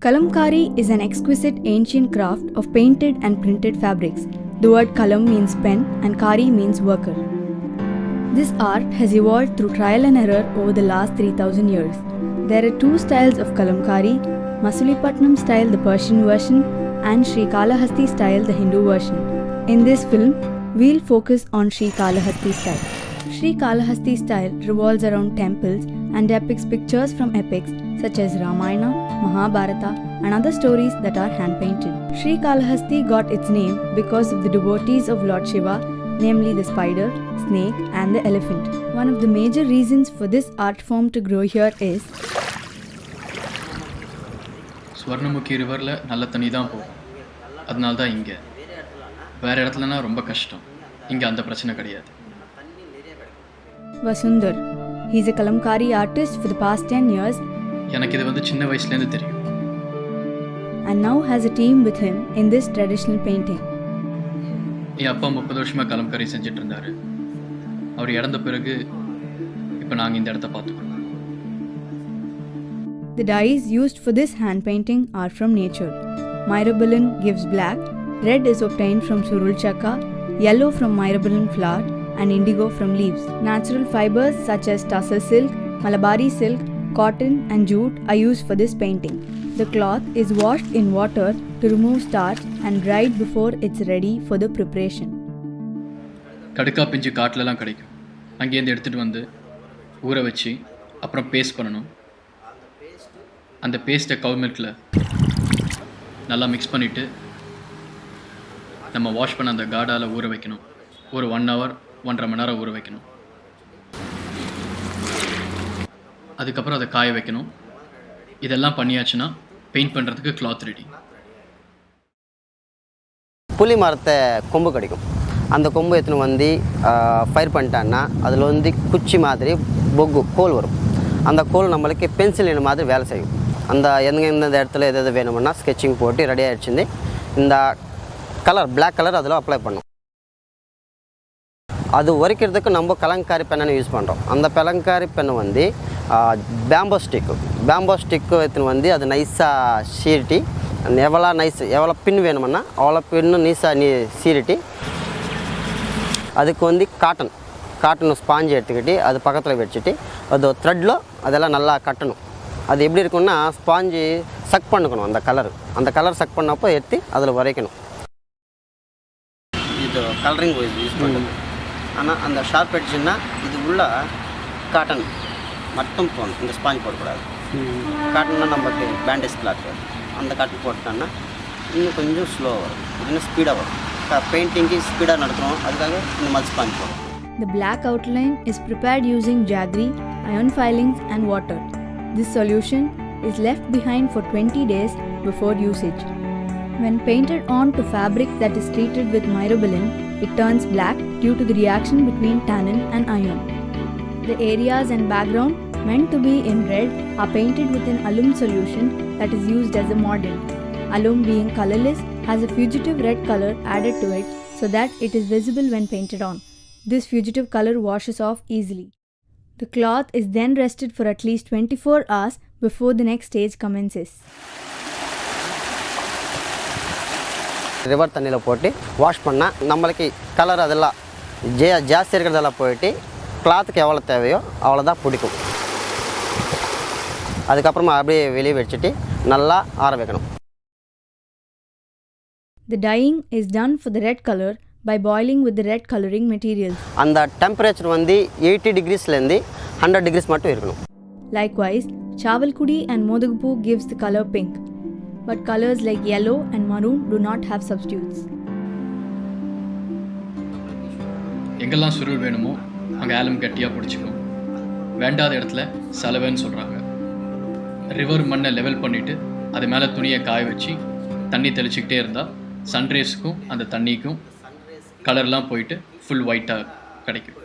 Kalamkari is an exquisite ancient craft of painted and printed fabrics. The word kalam means pen and kari means worker. This art has evolved through trial and error over the last 3000 years. There are two styles of Kalamkari, Masulipatnam style the Persian version and Srikalahasti style the Hindu version. In this film, we'll focus on Srikalahasti style. Srikalahasti style revolves around temples and depicts pictures from epics such as Ramayana, Mahabharata and other stories that are hand-painted. Srikalahasti got its name because of the devotees of Lord Shiva, namely the spider, snake and the elephant. One of the major reasons for this art form to grow here is Swarnamukhi ரிவரில் நல்ல தண்ணி தான் போகும், அதனால தான் இங்கே. வேறு இடத்துலனா ரொம்ப கஷ்டம், இங்கே அந்த பிரச்சனை கிடையாது. Vasundar. He is a Kalamkari artist for the past 10 years எனக்கு இது சின்ன வயசுலேருந்து தெரியும் and now has a team with him in this traditional painting. என் அப்பா 30 வருஷமாக கலம்காரி செஞ்சுட்டு இருந்தார். அவர் இறந்த பிறகு இப்போ நாங்கள் இந்த இடத்த பார்த்துக்கிறோம். The dyes used for this hand painting are from nature. Myrobalan gives black, red is obtained from surul chakka, yellow from myrobalan flower and indigo from leaves. Natural fibers such as tussar silk, Malabari silk, cotton and jute are used for this painting. The cloth is washed in water to remove starch and dried before it's ready for the preparation. கடுக்கா பிஞ்சு காட்டிலலாம் கிடைக்கும். அங்கேருந்து எடுத்துகிட்டு வந்து ஊற வச்சு அப்புறம் paste பண்ணணும். அந்த பேஸ்ட்டை கவு மில்கில் நல்லா மிக்ஸ் பண்ணிவிட்டு நம்ம வாஷ் பண்ண அந்த காடால் ஊற வைக்கணும். ஒரு 1 hour 1.5 மணி நேரம் ஊற வைக்கணும். அதுக்கப்புறம் அதை காய வைக்கணும். இதெல்லாம் பண்ணியாச்சுன்னா பெயிண்ட் பண்ணுறதுக்கு கிளாத் ரெடி. புளி மரத்தை கொம்பு கிடைக்கும். அந்த கொம்பு எடுத்துன்னு வந்து ஃபயர் பண்ணிட்டான்னா அதில் குச்சி மாதிரி பொக்கு கோல் வரும். அந்த கோல் நம்மளுக்கு பென்சில் மாதிரி வேலை செய்யும். அந்த எந்தெந்த இடத்துல எது வேணும்னா ஸ்கெட்சிங் போட்டு ரெடி ஆகிடுச்சு. இந்த கலர் பிளாக் கலர் அதில் அப்ளை பண்ணும். அது உரைக்கிறதுக்கு நம்ம கலங்காரி பெண்ணை யூஸ் பண்ணுறோம். அந்த கலங்காரி பெண்ணை பேம்போ ஸ்டிக்கு எடுத்துன்னு அது நைஸாக சீரிட்டி எவ்வளோ பின் வேணுமுன்னா அவ்வளோ பின்னு நீஸாக சீரிட்டி அதுக்கு காட்டன் ஸ்பாஞ்சு எடுத்துக்கிட்டு அது பக்கத்தில் வச்சுட்டு அது த்ரெட்டில் அதெல்லாம் நல்லா கட்டணும். அது எப்படி இருக்குன்னா ஸ்பாஞ்சு சக் பண்ணிக்கணும். அந்த கலர் சக் பண்ணப்போ எடுத்து அதில் வரைக்கணும். இது கலரிங் யூஸ் பண்ணுறது. ஆனால் அந்த ஷார்ப் எட்ஜுன்னா இது உள்ள காட்டன் மட்டும் போகணும். இந்த ஸ்பாஞ்ச் போடக்கூடாது. காட்டன்னா நமக்கு பேண்டேஜ் கிளாத் வரும். அந்த காட்டன் போட்டோன்னா இன்னும் கொஞ்சம் ஸ்லோவாக வரும், இன்னும் ஸ்பீடாக வரும். பெயிண்டிங்கு ஸ்பீடாக நடத்துகிறோம், அதுக்காக இந்த மாதிரி ஸ்பாஞ்ச் போடும். The black outline is prepared using jaggery, iron filings and water. This solution is left behind for 20 days before usage. When painted on to fabric that is treated with myrobalan, it turns black due to the reaction between tannin and iron. The areas and background meant to be in red are painted with an alum solution that is used as a mordant. Alum, being colorless, has a fugitive red color added to it so that it is visible when painted on. This fugitive color washes off easily. The cloth is then rested for at least 24 hours before the next stage commences. River தண்ணியில் போட்டு wash பண்ணால் நம்மளுக்கு colour அதெல்லாம் ஜாஸ்தி இருக்கிறதெல்லாம் போயிட்டு கிளாத்துக்கு எவ்வளோ தேவையோ அவ்வளோதான் பிடிக்கும். அதுக்கப்புறமா அப்படியே வெளியே வச்சுட்டு நல்லா ஆற வைக்கணும். The dyeing is done for the red color by boiling with the red coloring material. அந்த டெம்பரேச்சர் 80 degreesலேருந்து 100 degrees மட்டும் இருக்கணும். Likewise, chavalkudi and modagapoo gives the color pink. but colors like yellow and maroon do not have substitutes. எங்கெல்லாம் சுருள் வேணுமோ அங்கே ஆலம் கட்டியாக பிடிச்சிக்கும். வேண்டாத இடத்துல சலவைன்னு சொல்கிறாங்க. ரிவர் மண்ணை லெவல் பண்ணிவிட்டு அது மேலே துணியை காய வச்சு தண்ணி தெளிச்சிக்கிட்டே இருந்தால் சன்ரைஸுக்கும் அந்த தண்ணிக்கும் கலர்லாம் போயிட்டு ஃபுல் ஒயிட்டாக கிடைக்கும்.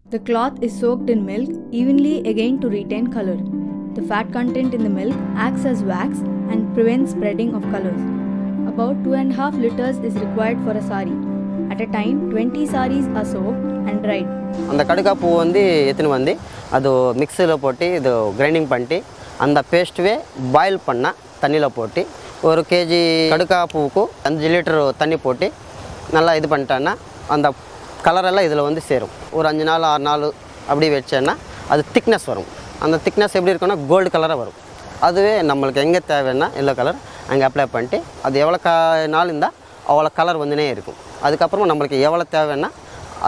The cloth is soaked in milk evenly again to retain color. The fat content in the milk acts as wax and prevents spreading of colors. About 2.5 liters is required for a sari. At a time, 20 saris are soaked and dried. அந்த கடுக்கா பூ வந்து எத்தனை வந்து அது மிக்ஸியில் போட்டு இது grinding பண்ணிட்டு அந்த பேஸ்ட்டுவே பாயில் பண்ணால் தண்ணியில் போட்டு 1 kg கடுக்கா பூவுக்கு 5 லிட்டர் தண்ணி போட்டு நல்லா இது பண்ணிட்டேன்னா அந்த கலரெல்லாம் இதில் வந்து சேரும். ஒரு 5 நாள் 6 நாள் அப்படி வச்சேன்னா அது திக்னஸ் வரும். அந்த திக்னஸ் எப்படி இருக்குன்னா கோல்டு கலராக வரும். அதுவே நம்மளுக்கு எங்கே தேவைன்னா எல்லோ கலர் அங்கே அப்ளை பண்ணிட்டு அது எவ்வளோ நாள் இருந்தால் அவ்வளோ கலர் வந்துனே இருக்கும். அதுக்கப்புறமா நம்மளுக்கு எவ்வளோ தேவைன்னா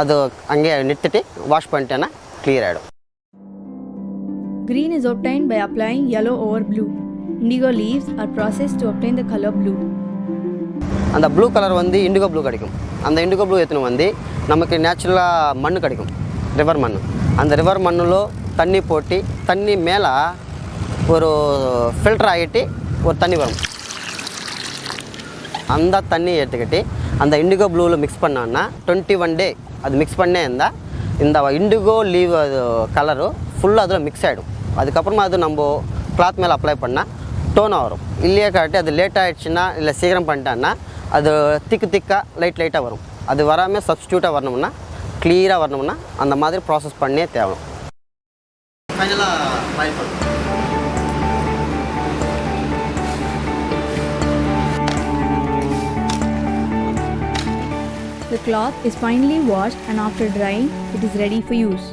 அது அங்கேயே நிறுத்திட்டு வாஷ் பண்ணிட்டேன்னா கிளியர் ஆகிடும். Green is obtained by applying yellow over blue. Indigo leaves are processed to obtain the color blue. அந்த ப்ளூ கலர் வந்து இண்டிகோ ப்ளூ கிடைக்கும். அந்த இண்டிகோ ப்ளூ எத்தனை வந்து நமக்கு நேச்சுரலாக மண் கிடைக்கும், ரிவர் மண். அந்த ரிவர் மண்ணில் தண்ணி போட்டு தண்ணி மேலே ஒரு ஃபில்டர் ஆகிட்டு ஒரு தண்ணி வரும். அந்த தண்ணி எடுத்துக்கிட்டு அந்த இண்டிகோ ப்ளூவில் மிக்ஸ் பண்ணான்னா 21 டே அது மிக்ஸ் பண்ணே இருந்தால் இந்த இண்டிகோ லீவ் அது கலரு ஃபுல்லாக அதில் மிக்ஸ் ஆகிடும். அதுக்கப்புறமா அது நம்ம கிளாத் மேலே அப்ளை பண்ணால் டோனாக வரும். இல்லையே காட்டி அது லேட் ஆகிடுச்சுன்னா இல்லை சீக்கிரம் பண்ணிட்டான்னா அது திக்காக லைட்டாக வரும். அது வராமல் சப்ஸ்டியூட்டாக வரணும்னா கிளியராக வரணும்னா அந்த மாதிரி ப்ராசஸ் பண்ணே தேவை. ஃபைனலாக பாயில் பண்ணும். The cloth is finally washed and after drying, it is ready for use.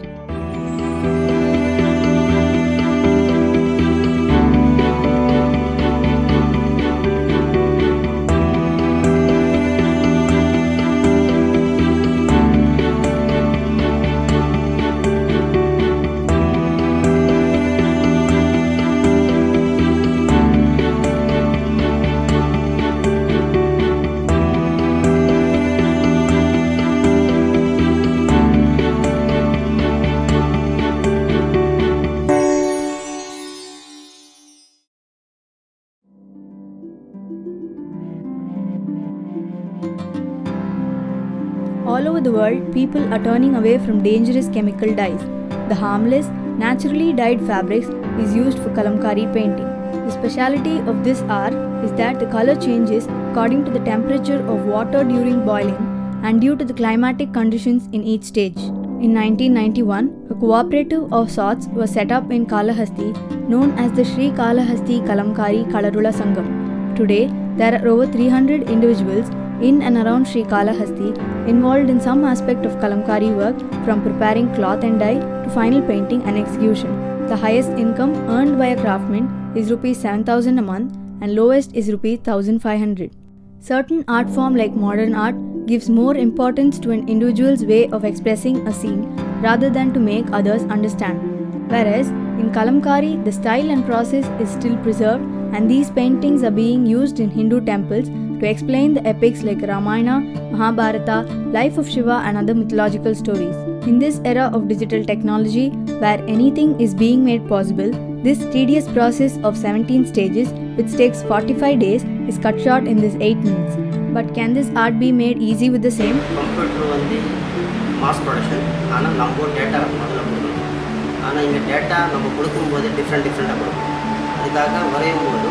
All over the world, people are turning away from dangerous chemical dyes. The harmless, naturally dyed fabrics is used for Kalamkari painting. The speciality of this art is that the color changes according to the temperature of water during boiling and due to the climatic conditions in each stage. In 1991, a cooperative of sorts was set up in Kalahasti known as the Srikalahasti Kalamkari Kalarula Sangam. Today, there are over 300 individuals in and around Srikalahasti involved in some aspect of Kalamkari work from preparing cloth and dye to final painting and execution. The highest income earned by a craftsman is Rs 7,000 a month and lowest is Rs 1,500. Certain art form like modern art gives more importance to an individual's way of expressing a scene rather than to make others understand. Whereas in Kalamkari, the style and process is still preserved and these paintings are being used in Hindu temples to explain the epics like Ramayana, Mahabharata, life of Shiva and other mythological stories. In this era of digital technology, where anything is being made possible, this tedious process of 17 stages, which takes 45 days, is cut short in this 8 minutes. But can this art be made easy with the same? Computer வந்து mass production. ஆனால் நம்ம data முதல்ல கொடுக்கணும். ஆனால் இங்கே data நம்ம கொடுக்கும்போது டிஃப்ரெண்ட்டாக கொடுக்கணும். அதுக்காக வரையும் போது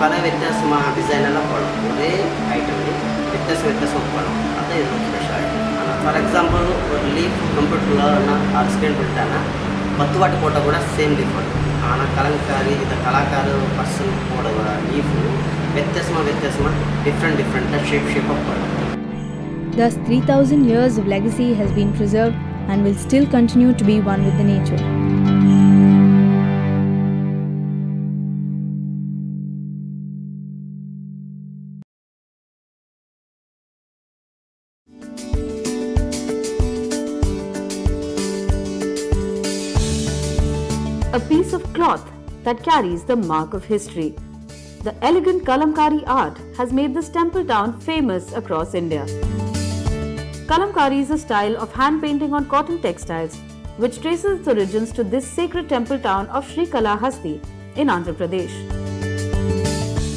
பல வித்தியாசமாக டிசைன் எல்லாம் போடணும். ஒரே ஐட்டம் வித்தியாசம் போடணும். அதுதான் இது ஸ்பெஷாலிட்டி. ஆனால் ஃபார் எக்ஸாம்பிள் ஒரு லீஃப் கம்ப்யூட்டரில் நான் ஸ்கேன் பண்ணிட்டேன்னா 10 வாட்டி போட்டால் கூட சேம் லீஃப் வரும். ஆனால் கலங்காரி இந்த கலாக்கார பர்சன் போட லீஃபு வித்தியாசமாக டிஃப்ரெண்ட்டாக ஷேப்பாக போடணும். Thus, 3,000 years of legacy has been preserved and will still continue to be one with the nature. A piece of cloth that carries the mark of history. The elegant Kalamkari art has made this temple town famous across India. Kalamkari is a style of hand painting on cotton textiles which traces its origins to this sacred temple town of Srikalahasti in Andhra Pradesh.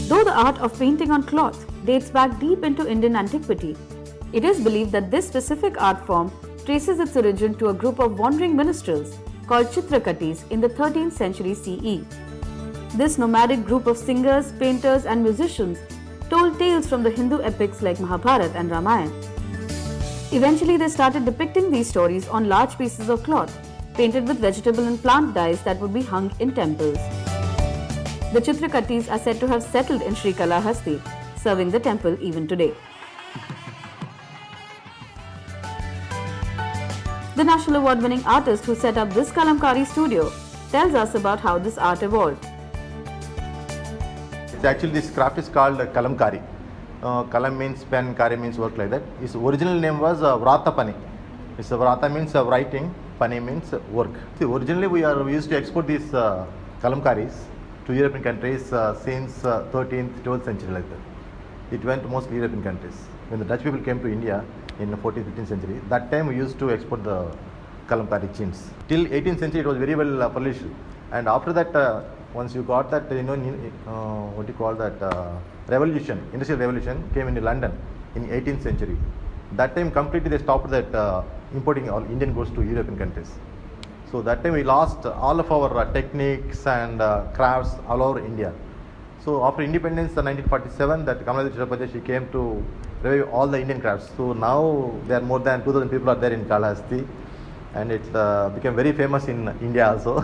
Though the art of painting on cloth dates back deep into Indian antiquity, it is believed that this specific art form traces its origin to a group of wandering minstrels called Chittoor in the 13th century CE. This nomadic group of singers, painters and musicians told tales from the Hindu epics like Mahabharata and Ramayana. Eventually they started depicting these stories on large pieces of cloth painted with vegetable and plant dyes that would be hung in temples. The Chittoor are said to have settled in Srikalahasti, serving the temple even today. The National Award-winning artist who set up this Kalamkari studio tells us about how this art evolved. Actually, this craft is called Kalamkari. Kalam means pen, Kari means work, like that. Its original name was Vrata Pani. It's Vrata means writing, Pani means work. See, originally we used to export these Kalamkaris to European countries since 13th, 12th century, like that. It went to mostly European countries. When the Dutch people came to India in the 14th, 15th century, that time we used to export the Kalamkari chins. Till 18th century, it was very well flourished. And after that, once you got that, what you call that, revolution, industrial revolution came into London in 18th century. That time completely they stopped that importing all Indian goods to European countries. So that time we lost all of our techniques and crafts all over India. So after independence in 1947, that Kalamkari she came to revive all the Indian crafts. So now there are more than 2,000 people are there in Kalahasti, and it became very famous in India also.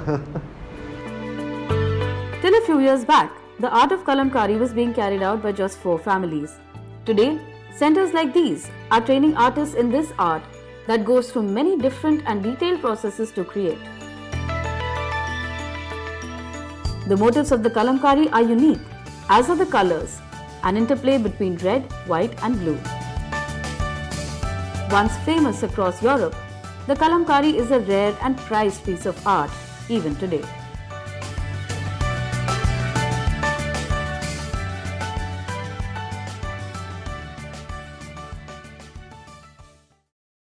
Till a few years back, the art of Kalamkari was being carried out by just 4 families. Today, centers like these are training artists in this art that goes through many different and detailed processes to create. The motifs of the Kalamkari are unique, as are the colors, an interplay between red, white and blue. Once famous across Europe, the Kalamkari is a rare and prized piece of art even today.